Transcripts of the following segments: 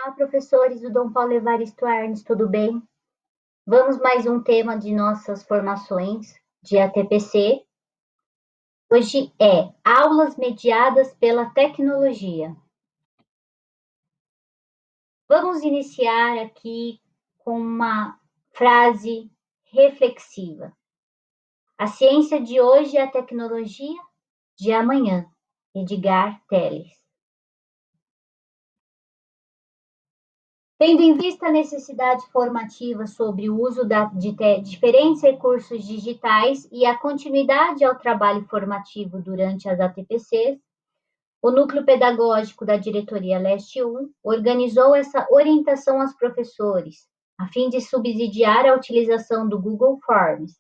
Olá, professores do Dom Paulo Evaristo Arnes, tudo bem? Vamos mais um tema de nossas formações de ATPC. Hoje é aulas mediadas pela tecnologia. Vamos iniciar aqui com uma frase reflexiva. A ciência de hoje é a tecnologia de amanhã. Edgar Telles. Tendo em vista a necessidade formativa sobre o uso de diferentes recursos digitais e a continuidade ao trabalho formativo durante as ATPCs, o Núcleo Pedagógico da Diretoria Leste 1 organizou essa orientação aos professores, a fim de subsidiar a utilização do Google Forms.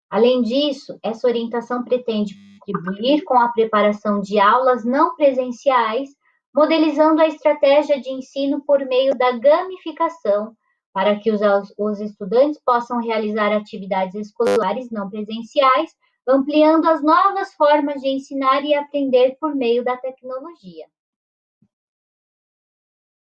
Além disso, essa orientação pretende contribuir com a preparação de aulas não presenciais, modelizando a estratégia de ensino por meio da gamificação, para que os estudantes possam realizar atividades escolares não presenciais, ampliando as novas formas de ensinar e aprender por meio da tecnologia.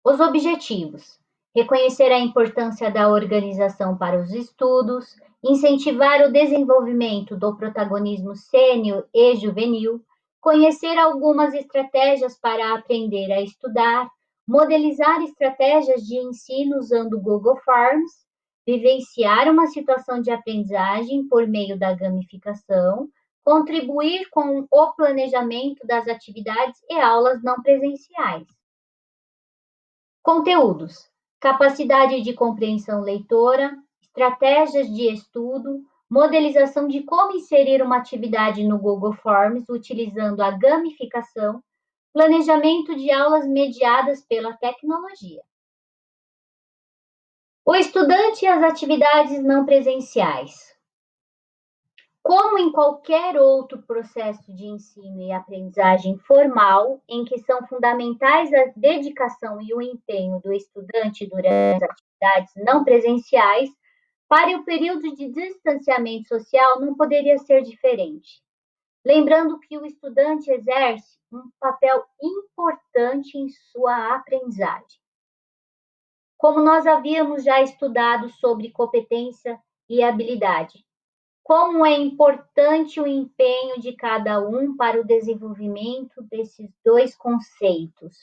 Os objetivos: reconhecer a importância da organização para os estudos, incentivar o desenvolvimento do protagonismo sênior e juvenil, conhecer algumas estratégias para aprender a estudar, modelizar estratégias de ensino usando Google Forms, vivenciar uma situação de aprendizagem por meio da gamificação, contribuir com o planejamento das atividades e aulas não presenciais. Conteúdos: capacidade de compreensão leitora, estratégias de estudo, modelização de como inserir uma atividade no Google Forms utilizando a gamificação, planejamento de aulas mediadas pela tecnologia. O estudante e as atividades não presenciais. Como em qualquer outro processo de ensino e aprendizagem formal, em que são fundamentais a dedicação e o empenho do estudante durante as atividades não presenciais, para o período de distanciamento social não poderia ser diferente. Lembrando que o estudante exerce um papel importante em sua aprendizagem. Como nós havíamos já estudado sobre competência e habilidade, como é importante o empenho de cada um para o desenvolvimento desses dois conceitos.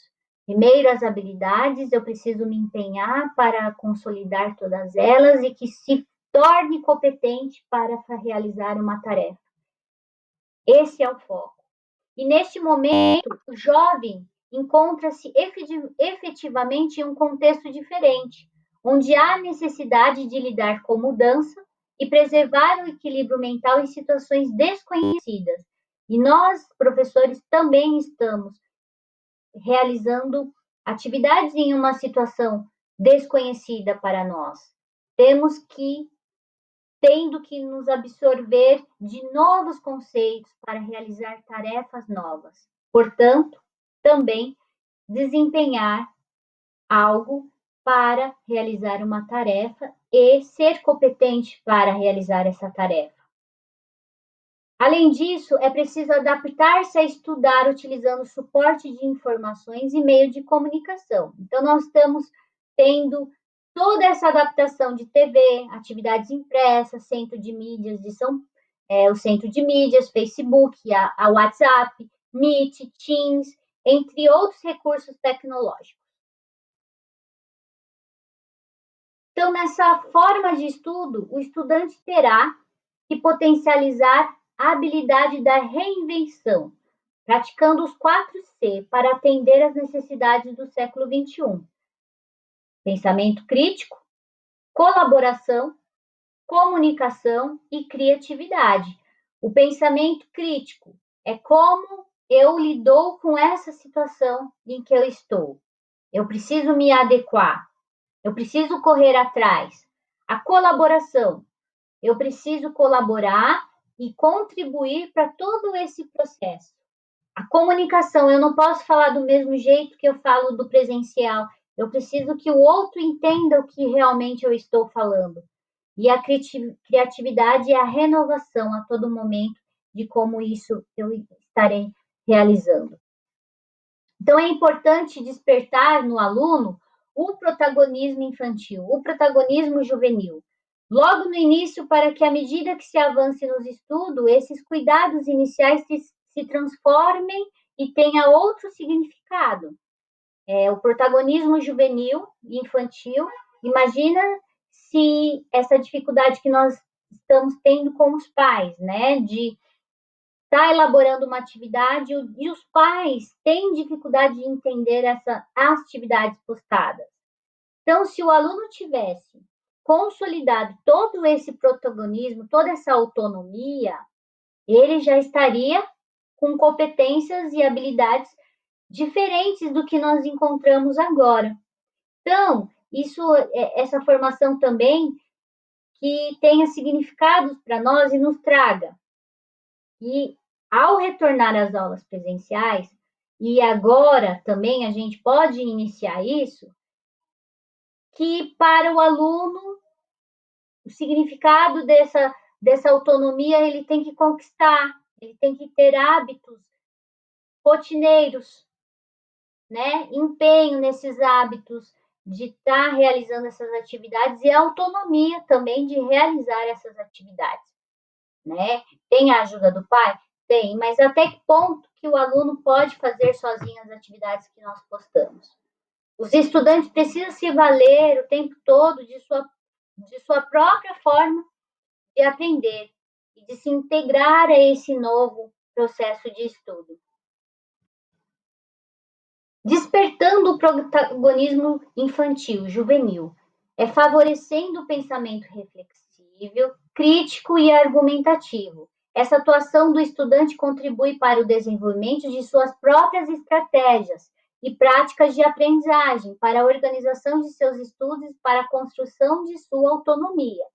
Primeiro, as habilidades, eu preciso me empenhar para consolidar todas elas e que se torne competente para realizar uma tarefa. Esse é o foco. E neste momento, o jovem encontra-se efetivamente em um contexto diferente, onde há necessidade de lidar com mudança e preservar o equilíbrio mental em situações desconhecidas. E nós, professores, também estamos realizando atividades em uma situação desconhecida para nós. Tendo que nos absorver de novos conceitos para realizar tarefas novas. Portanto, também desempenhar algo para realizar uma tarefa e ser competente para realizar essa tarefa. Além disso, é preciso adaptar-se a estudar utilizando suporte de informações e meio de comunicação. Então, nós estamos tendo toda essa adaptação de TV, atividades impressas, centro de mídias o centro de mídias, Facebook, a WhatsApp, Meet, Teams, entre outros recursos tecnológicos. Então, nessa forma de estudo, o estudante terá que potencializar a habilidade da reinvenção, praticando os 4C para atender às necessidades do século XXI. Pensamento crítico, colaboração, comunicação e criatividade. O pensamento crítico é como eu lido com essa situação em que eu estou. Eu preciso me adequar. Eu preciso correr atrás. A colaboração. Eu preciso colaborar e contribuir para todo esse processo. A comunicação, eu não posso falar do mesmo jeito que eu falo do presencial. Eu preciso que o outro entenda o que realmente eu estou falando. E a criatividade é a renovação a todo momento de como isso eu estarei realizando. Então, é importante despertar no aluno o protagonismo infantil, o protagonismo juvenil. Logo no início, para que à medida que se avance nos estudos, esses cuidados iniciais se transformem e tenha outro significado. O protagonismo juvenil e infantil, imagina se essa dificuldade que nós estamos tendo com os pais, né, de estar elaborando uma atividade e os pais têm dificuldade de entender essas atividades postadas. Então, se o aluno tivesse consolidado todo esse protagonismo, toda essa autonomia, ele já estaria com competências e habilidades diferentes do que nós encontramos agora. Então, essa formação também que tenha significados para nós e nos traga. E ao retornar às aulas presenciais, e agora também a gente pode iniciar isso, que para o aluno o significado dessa autonomia ele tem que conquistar, ele tem que ter hábitos rotineiros, né? Empenho nesses hábitos de estar realizando essas atividades e autonomia também de realizar essas atividades, né? Tem a ajuda do pai? Tem, mas até que ponto que o aluno pode fazer sozinho as atividades que nós postamos? Os estudantes precisam se valer o tempo todo de sua própria forma de aprender e de se integrar a esse novo processo de estudo. Despertando o protagonismo infantil, juvenil, favorecendo o pensamento reflexível, crítico e argumentativo. Essa atuação do estudante contribui para o desenvolvimento de suas próprias estratégias e práticas de aprendizagem, para a organização de seus estudos e para a construção de sua autonomia.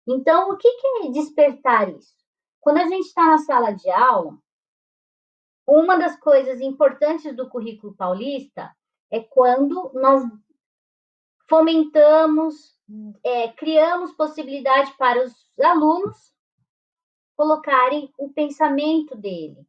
Então, o que é despertar isso? Quando a gente está na sala de aula, uma das coisas importantes do currículo paulista é quando nós fomentamos, criamos possibilidade para os alunos colocarem o pensamento dele.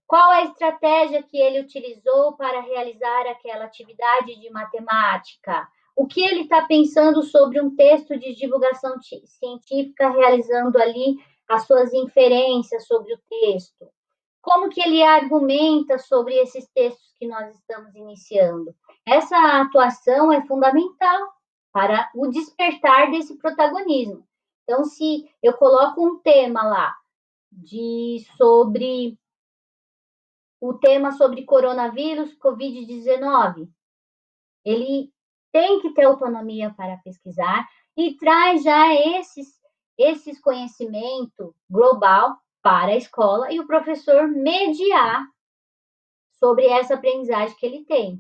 Qual a estratégia que ele utilizou para realizar aquela atividade de matemática? O que ele está pensando sobre um texto de divulgação científica, realizando ali as suas inferências sobre o texto? Como que ele argumenta sobre esses textos que nós estamos iniciando? Essa atuação é fundamental para o despertar desse protagonismo. Então, se eu coloco um tema lá sobre o tema sobre coronavírus, Covid-19, ele tem que ter autonomia para pesquisar e traz já esses conhecimentos global para a escola e o professor mediar sobre essa aprendizagem que ele tem.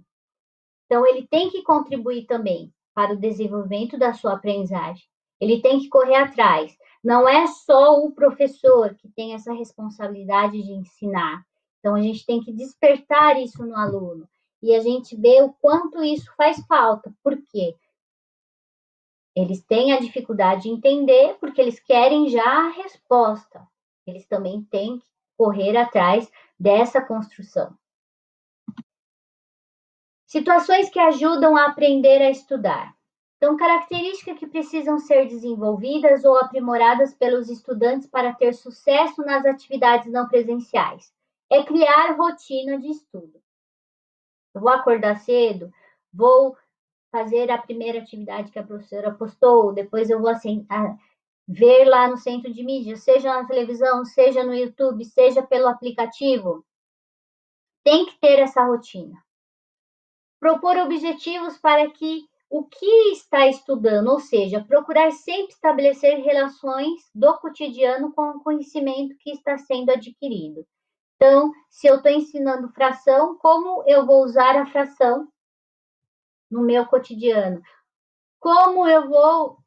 Então, ele tem que contribuir também para o desenvolvimento da sua aprendizagem. Ele tem que correr atrás. Não é só o professor que tem essa responsabilidade de ensinar. Então, a gente tem que despertar isso no aluno. E a gente vê o quanto isso faz falta. Por quê? Eles têm a dificuldade de entender porque eles querem já a resposta. Eles também têm que correr atrás dessa construção. Situações que ajudam a aprender a estudar. Então, características que precisam ser desenvolvidas ou aprimoradas pelos estudantes para ter sucesso nas atividades não presenciais. É criar rotina de estudo. Eu vou acordar cedo, vou fazer a primeira atividade que a professora postou, depois eu vou ver lá no centro de mídia, seja na televisão, seja no YouTube, seja pelo aplicativo. Tem que ter essa rotina. Propor objetivos para que o que está estudando, ou seja, procurar sempre estabelecer relações do cotidiano com o conhecimento que está sendo adquirido. Então, se eu estou ensinando fração, como eu vou usar a fração no meu cotidiano? Como eu vou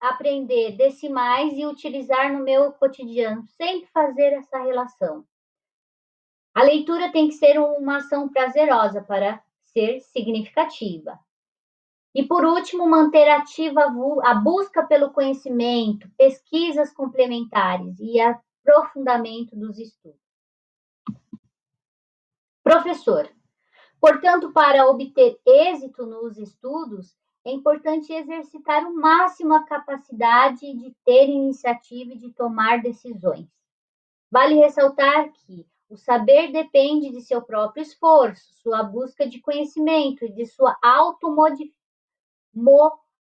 aprender decimais e utilizar no meu cotidiano? Sempre fazer essa relação. A leitura tem que ser uma ação prazerosa para ser significativa. E, por último, manter ativa a busca pelo conhecimento, pesquisas complementares e aprofundamento dos estudos. Professor. Portanto, para obter êxito nos estudos, é importante exercitar o máximo a capacidade de ter iniciativa e de tomar decisões. Vale ressaltar que o saber depende de seu próprio esforço, sua busca de conhecimento e de sua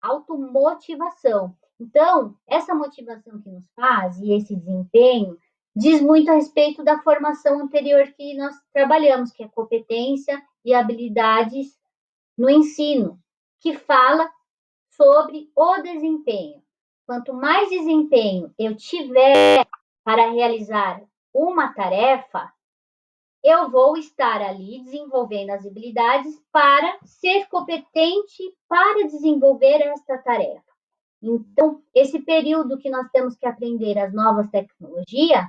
automotivação. Então, essa motivação que nos faz e esse desempenho diz muito a respeito da formação anterior que nós trabalhamos, que é competência e habilidades no ensino, que fala sobre o desempenho. Quanto mais desempenho eu tiver para realizar uma tarefa, eu vou estar ali desenvolvendo as habilidades para ser competente para desenvolver esta tarefa. Então, esse período que nós temos que aprender as novas tecnologias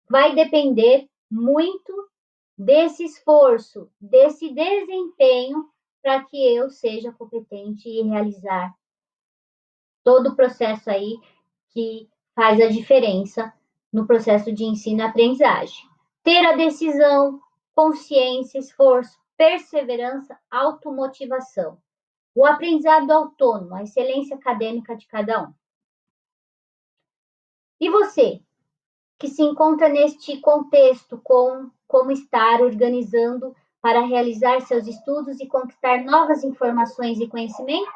vai depender muito desse esforço, desse desempenho para que eu seja competente e realizar todo o processo aí que faz a diferença no processo de ensino e aprendizagem. Ter a decisão, consciência, esforço, perseverança, automotivação. O aprendizado autônomo, a excelência acadêmica de cada um. E você, que se encontra neste contexto com como estar organizando para realizar seus estudos e conquistar novas informações e conhecimento?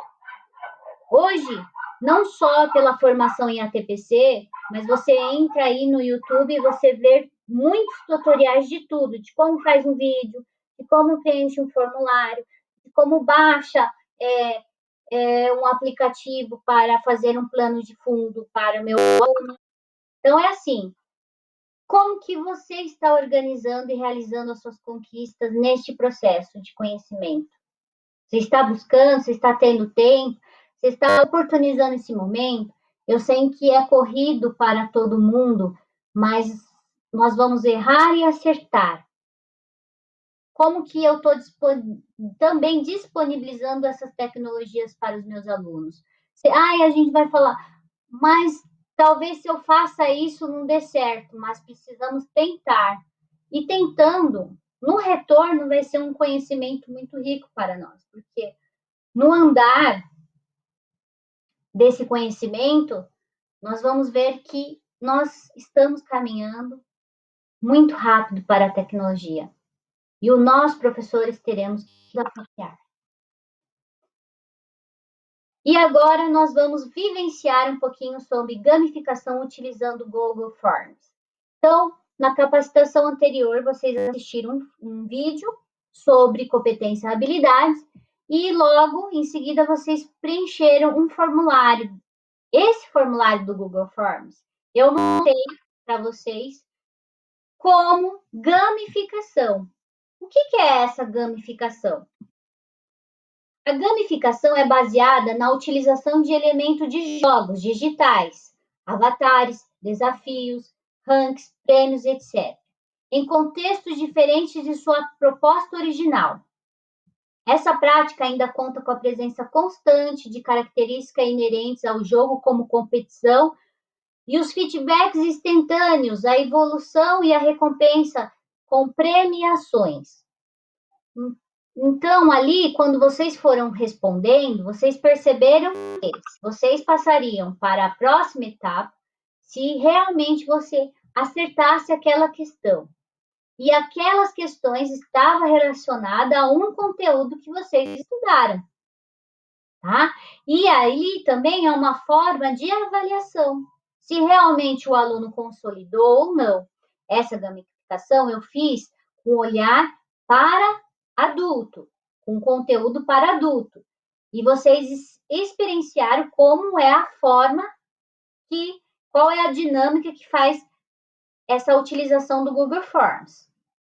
Hoje, não só pela formação em ATPC, mas você entra aí no YouTube e você vê muitos tutoriais de tudo, de como faz um vídeo, de como preenche um formulário, de como baixa um aplicativo para fazer um plano de fundo para o meu aluno. Então, é assim, como que você está organizando e realizando as suas conquistas neste processo de conhecimento? Você está buscando, você está tendo tempo, você está oportunizando esse momento? Eu sei que é corrido para todo mundo, mas nós vamos errar e acertar. Como que eu estou também disponibilizando essas tecnologias para os meus alunos? A gente vai falar, mas talvez se eu faça isso não dê certo, mas precisamos tentar. E tentando, no retorno vai ser um conhecimento muito rico para nós, porque no andar desse conhecimento, nós vamos ver que nós estamos caminhando muito rápido para a tecnologia. E nós, professores, teremos que associar. E agora nós vamos vivenciar um pouquinho sobre gamificação utilizando o Google Forms. Então, na capacitação anterior, vocês assistiram um vídeo sobre competência e habilidades e logo em seguida vocês preencheram um formulário. Esse formulário do Google Forms, eu montei para vocês como gamificação. O que é essa gamificação? A gamificação é baseada na utilização de elementos de jogos digitais, avatares, desafios, ranks, prêmios, etc., em contextos diferentes de sua proposta original. Essa prática ainda conta com a presença constante de características inerentes ao jogo, como competição e os feedbacks instantâneos, a evolução e a recompensa com premiações. Então, ali, quando vocês foram respondendo, vocês perceberam que vocês passariam para a próxima etapa se realmente você acertasse aquela questão. E aquelas questões estavam relacionadas a um conteúdo que vocês estudaram. Tá? E aí também é uma forma de avaliação, se realmente o aluno consolidou ou não. Essa gamificação eu fiz com olhar para adulto, com conteúdo para adulto. E vocês experienciaram como é a forma qual é a dinâmica que faz essa utilização do Google Forms.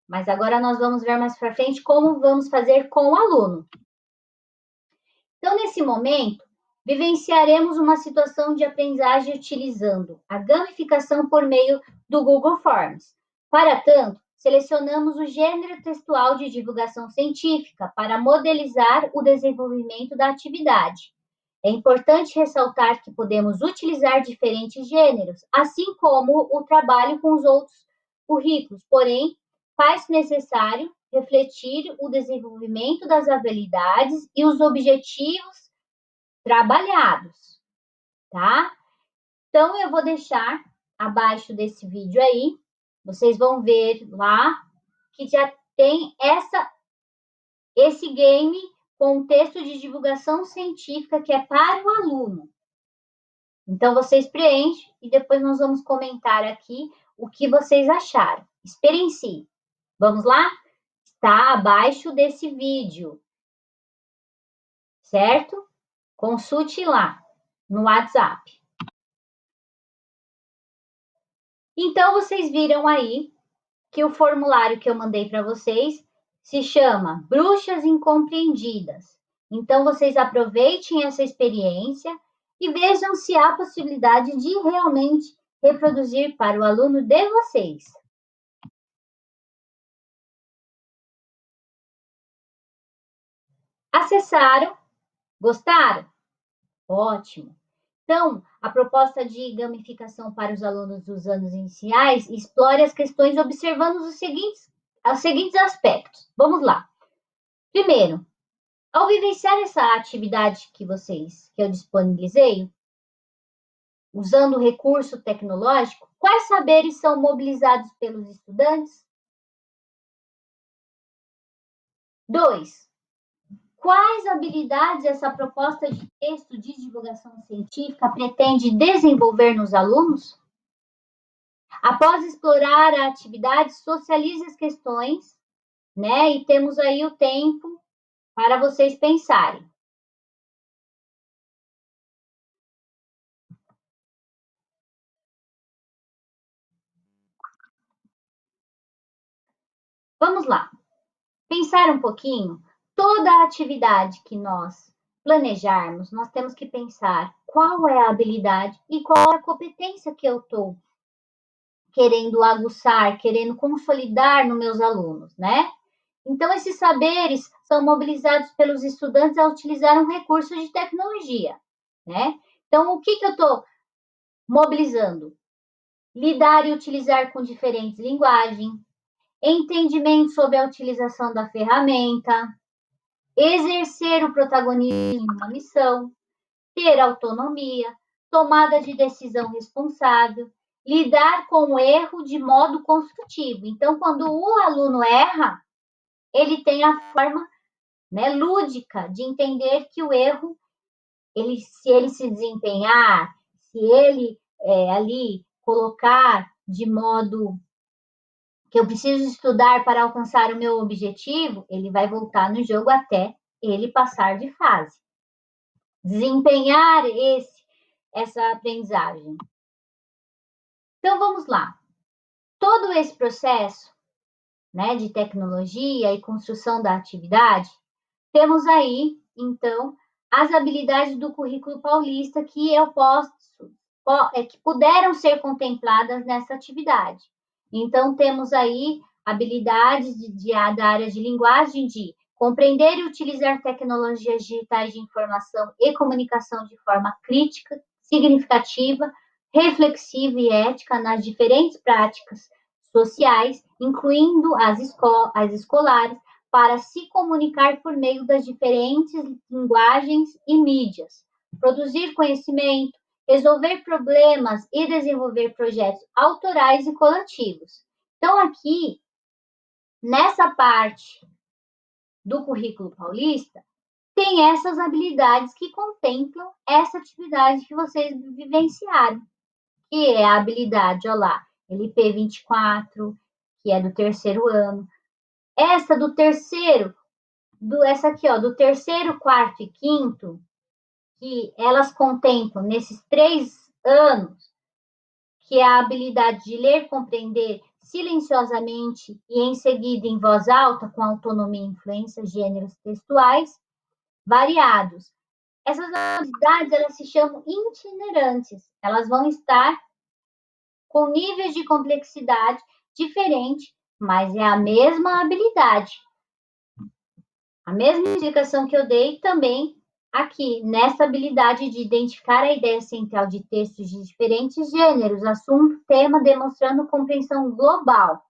Mas agora nós vamos ver mais para frente como vamos fazer com o aluno. Então, nesse momento, vivenciaremos uma situação de aprendizagem utilizando a gamificação por meio do Google Forms. Para tanto, selecionamos o gênero textual de divulgação científica para modelizar o desenvolvimento da atividade. É importante ressaltar que podemos utilizar diferentes gêneros, assim como o trabalho com os outros currículos, porém, faz necessário refletir o desenvolvimento das habilidades e os objetivos trabalhados, tá? Então, eu vou deixar abaixo desse vídeo aí, vocês vão ver lá que já tem esse game com texto de divulgação científica que é para o aluno. Então, vocês preenchem e depois nós vamos comentar aqui o que vocês acharam. Experienciem. Vamos lá? Está abaixo desse vídeo, certo? Consulte lá no WhatsApp. Então, vocês viram aí que o formulário que eu mandei para vocês se chama Bruxas Incompreendidas. Então, vocês aproveitem essa experiência e vejam se há possibilidade de realmente reproduzir para o aluno de vocês. Acessaram? Gostaram? Ótimo! Então, a proposta de gamificação para os alunos dos anos iniciais explora as questões observando os seguintes aspectos. Vamos lá. Primeiro, ao vivenciar essa atividade que eu disponibilizei, usando o recurso tecnológico, quais saberes são mobilizados pelos estudantes? 2. Quais habilidades essa proposta de texto de divulgação científica pretende desenvolver nos alunos? Após explorar a atividade, socialize as questões, né? E temos aí o tempo para vocês pensarem. Vamos lá. Pensar um pouquinho, toda a atividade que nós planejarmos, nós temos que pensar qual é a habilidade e qual é a competência que eu estou querendo aguçar, querendo consolidar nos meus alunos, né? Então, esses saberes são mobilizados pelos estudantes a utilizar um recurso de tecnologia, né? Então, o que eu estou mobilizando? Lidar e utilizar com diferentes linguagens, entendimento sobre a utilização da ferramenta, exercer o protagonismo em uma missão, ter autonomia, tomada de decisão responsável, lidar com o erro de modo construtivo. Então, quando o aluno erra, ele tem a forma, né, lúdica de entender que o erro, se ele se desempenhar, se ele ali colocar de modo que eu preciso estudar para alcançar o meu objetivo, ele vai voltar no jogo até ele passar de fase. Desempenhar essa aprendizagem. Então, vamos lá. Todo esse processo, né, de tecnologia e construção da atividade, temos aí, então, as habilidades do currículo paulista que que puderam ser contempladas nessa atividade. Então, temos aí habilidades da área de linguagem de compreender e utilizar tecnologias digitais de informação e comunicação de forma crítica, significativa, reflexiva e ética nas diferentes práticas sociais, incluindo as escolares, para se comunicar por meio das diferentes linguagens e mídias, produzir conhecimento, resolver problemas e desenvolver projetos autorais e coletivos. Então, aqui, nessa parte do currículo paulista, tem essas habilidades que contemplam essa atividade que vocês vivenciaram, que é a habilidade, olha lá, LP 24, que é do terceiro ano. Essa do terceiro, essa aqui, ó, do terceiro, quarto e quinto, que elas contemplam nesses 3 anos, que é a habilidade de ler, compreender silenciosamente e em seguida em voz alta, com autonomia e influência, gêneros textuais variados. Essas habilidades, elas se chamam itinerantes. Elas vão estar com níveis de complexidade diferentes, mas é a mesma habilidade. A mesma indicação que eu dei também aqui, nessa habilidade de identificar a ideia central de textos de diferentes gêneros, assunto, tema, demonstrando compreensão global.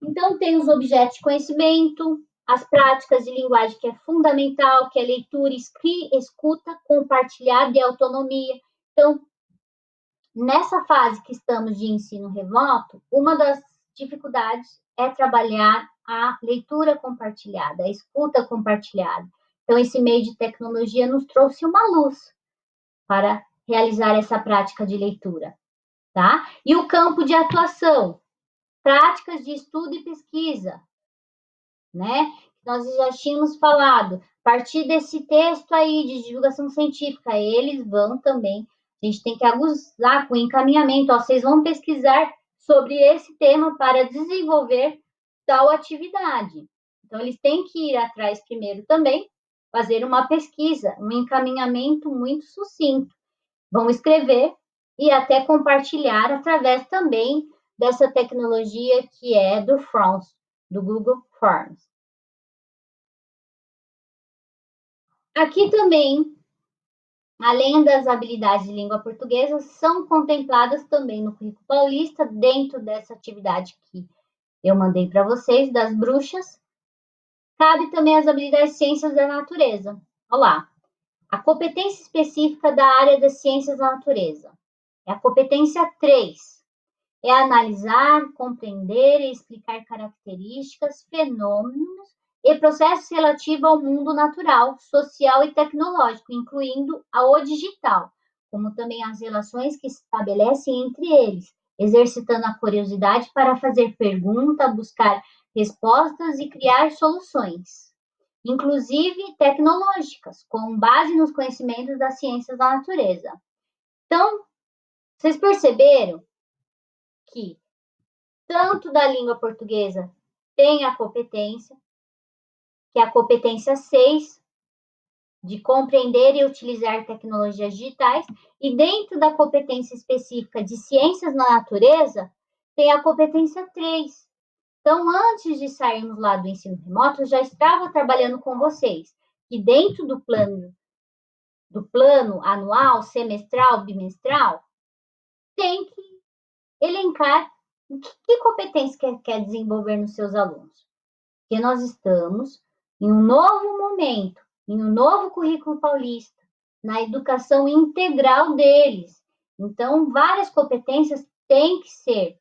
Então, tem os objetos de conhecimento, as práticas de linguagem, que é fundamental, que é leitura, escuta, compartilhada e autonomia. Então, nessa fase que estamos de ensino remoto, uma das dificuldades é trabalhar a leitura compartilhada, a escuta compartilhada. Então, esse meio de tecnologia nos trouxe uma luz para realizar essa prática de leitura, tá? E o campo de atuação, práticas de estudo e pesquisa, né? Nós já tínhamos falado, a partir desse texto aí de divulgação científica, eles vão também, a gente tem que aguzar com encaminhamento, ó, vocês vão pesquisar sobre esse tema para desenvolver tal atividade. Então, eles têm que ir atrás primeiro também, fazer uma pesquisa, um encaminhamento muito sucinto. Vão escrever e até compartilhar através também dessa tecnologia que é do Forms, do Google Forms. Aqui também, além das habilidades de língua portuguesa, são contempladas também no currículo paulista, dentro dessa atividade que eu mandei para vocês, das bruxas, cabe também as habilidades de ciências da natureza. Olha lá, a competência específica da área das ciências da natureza. É a competência 3. É analisar, compreender e explicar características, fenômenos e processos relativos ao mundo natural, social e tecnológico, incluindo o digital, como também as relações que se estabelecem entre eles, exercitando a curiosidade para fazer perguntas, buscar respostas e criar soluções, inclusive tecnológicas, com base nos conhecimentos das ciências da natureza. Então, vocês perceberam que tanto da língua portuguesa tem a competência, que é a competência 6, de compreender e utilizar tecnologias digitais, e dentro da competência específica de ciências na natureza, tem a competência 3. Então, antes de sairmos lá do ensino remoto, eu já estava trabalhando com vocês, que dentro do plano anual, semestral, bimestral, tem que elencar que competência quer desenvolver nos seus alunos. Porque nós estamos em um novo momento, em um novo currículo paulista, na educação integral deles. Então, várias competências têm que ser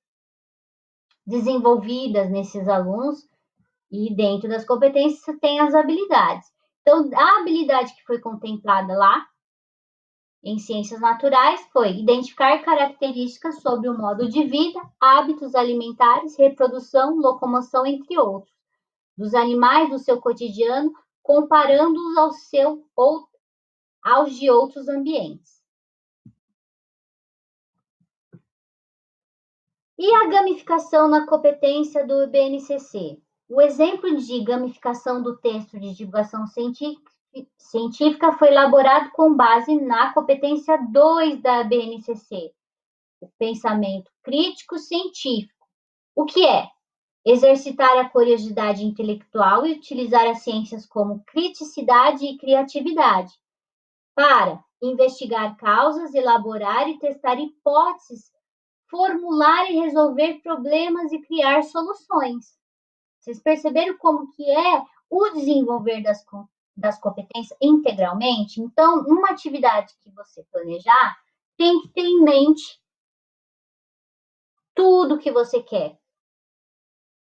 desenvolvidas nesses alunos, e dentro das competências tem as habilidades. Então, a habilidade que foi contemplada lá em ciências naturais foi identificar características sobre o modo de vida, hábitos alimentares, reprodução, locomoção, entre outros, dos animais do seu cotidiano, comparando-os aos de outros ambientes. E a gamificação na competência do BNCC? O exemplo de gamificação do texto de divulgação científica foi elaborado com base na competência 2 da BNCC, o pensamento crítico científico. O que é? Exercitar a curiosidade intelectual e utilizar as ciências como criticidade e criatividade para investigar causas, elaborar e testar hipóteses, formular e resolver problemas e criar soluções. Vocês perceberam como que é o desenvolver das competências integralmente? Então, uma atividade que você planejar tem que ter em mente tudo que você quer.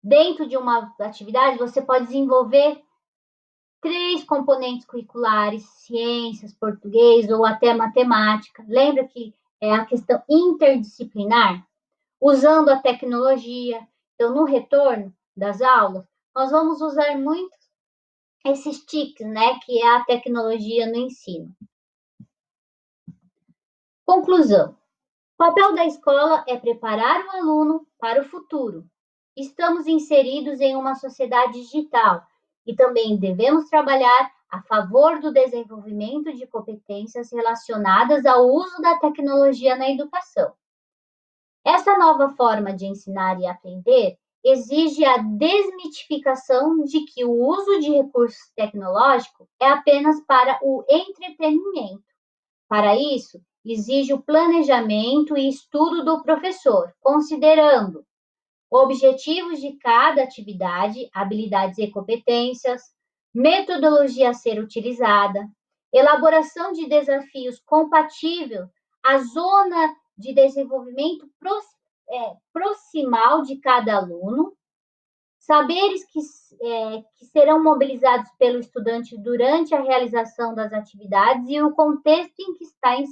Dentro de uma atividade, você pode desenvolver 3 componentes curriculares, ciências, português ou até matemática. Lembra que é a questão interdisciplinar? Usando a tecnologia. Então, no retorno das aulas, nós vamos usar muito esses TICs, né, que é a tecnologia no ensino. Conclusão. O papel da escola é preparar o aluno para o futuro. Estamos inseridos em uma sociedade digital e também devemos trabalhar a favor do desenvolvimento de competências relacionadas ao uso da tecnologia na educação. Essa nova forma de ensinar e aprender exige a desmitificação de que o uso de recursos tecnológicos é apenas para o entretenimento. Para isso, exige o planejamento e estudo do professor, considerando objetivos de cada atividade, habilidades e competências, metodologia a ser utilizada, elaboração de desafios compatível à zona de desenvolvimento proximal de cada aluno, saberes que serão mobilizados pelo estudante durante a realização das atividades e o contexto em que está